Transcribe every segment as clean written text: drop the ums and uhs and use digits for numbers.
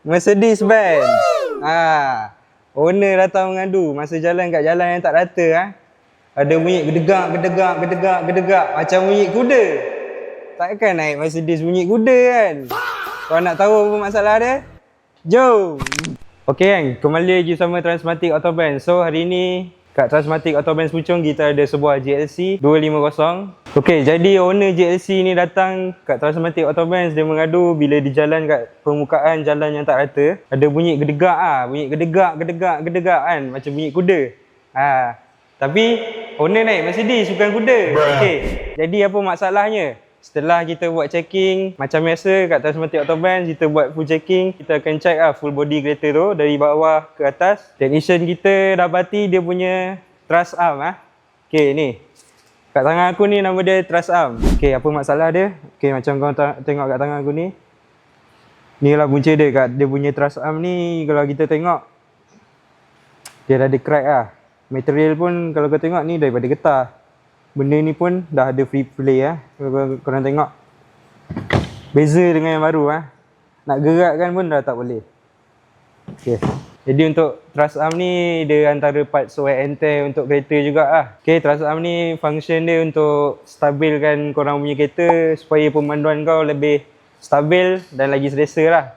Mercedes-Benz. Owner datang mengadu masa jalan kat jalan yang tak rata. Ada bunyi gedegak macam bunyi kuda. Takkan naik Mercedes bunyi kuda kan? Kau nak tahu apa masalah dia? Jom! Okey kan, kembali lagi sama Transmatic Autobahn. So hari ni kat Transmatic Autobahn Puchong kita ada sebuah GLC 250. Okey, jadi owner GLC ni datang kat Transmatic Autobahn, dia mengadu bila di jalan kat permukaan jalan yang tak rata, ada bunyi gedegak bunyi gedegak kan, macam bunyi kuda. Tapi owner naik Mercedes bukan kuda. Okey, jadi apa masalahnya? Setelah kita buat checking macam biasa kat Transmatic Autobahn, kita buat full checking, kita akan check full body kereta tu dari bawah ke atas. Technician kita dapati dia punya truss arm Okey ni. Kat tangan aku ni nama dia truss arm. Okey, apa masalah dia? Okey, macam kau tengok kat tangan aku ni. Ni lah punca dia kat dia punya truss arm ni. Kalau kita tengok dia dah ada crack Material pun kalau kau tengok ni daripada getah. Benda ni pun dah ada free play Kalau korang tengok. Beza dengan yang baru Nak gerakkan pun dah tak boleh. Okey. Jadi untuk truss arm ni dia antara part wear and tear untuk kereta juga Okey, truss arm ni function dia untuk stabilkan korang punya kereta supaya pemanduan kau lebih stabil dan lagi selesa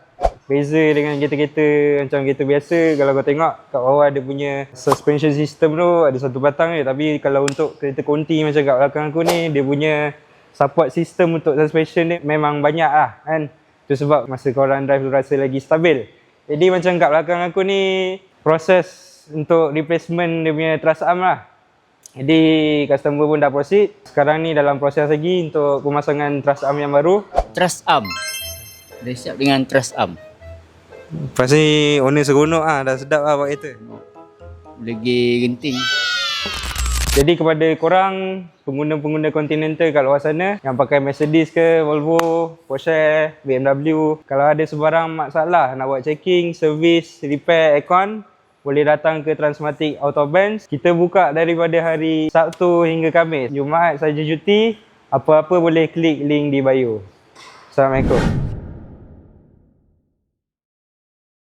Beza dengan kereta-kereta macam kereta biasa, kalau kau tengok kat bawah dia punya suspension system tu ada satu batang je. Tapi kalau untuk kereta konti macam kat belakang aku ni, dia punya support system untuk suspension dia memang banyak kan. Itu sebab masa korang drive tu rasa lagi stabil. Jadi macam kat belakang aku ni, proses untuk replacement dia punya truss arm Jadi customer pun dah proceed. Sekarang ni dalam proses lagi untuk pemasangan truss arm yang baru. Truss arm. Dah siap dengan truss arm. Pasti owner seronok dah sedap buat kereta. Lagi genting. Jadi kepada korang pengguna-pengguna Continental kat luar sana yang pakai Mercedes ke, Volvo, Porsche, BMW, kalau ada sebarang masalah nak buat checking, servis, repair aircon, boleh datang ke Transmatic Autobahn. Kita buka daripada hari Sabtu hingga Khamis. Jumaat saja cuti. Apa-apa boleh klik link di bio. Assalamualaikum.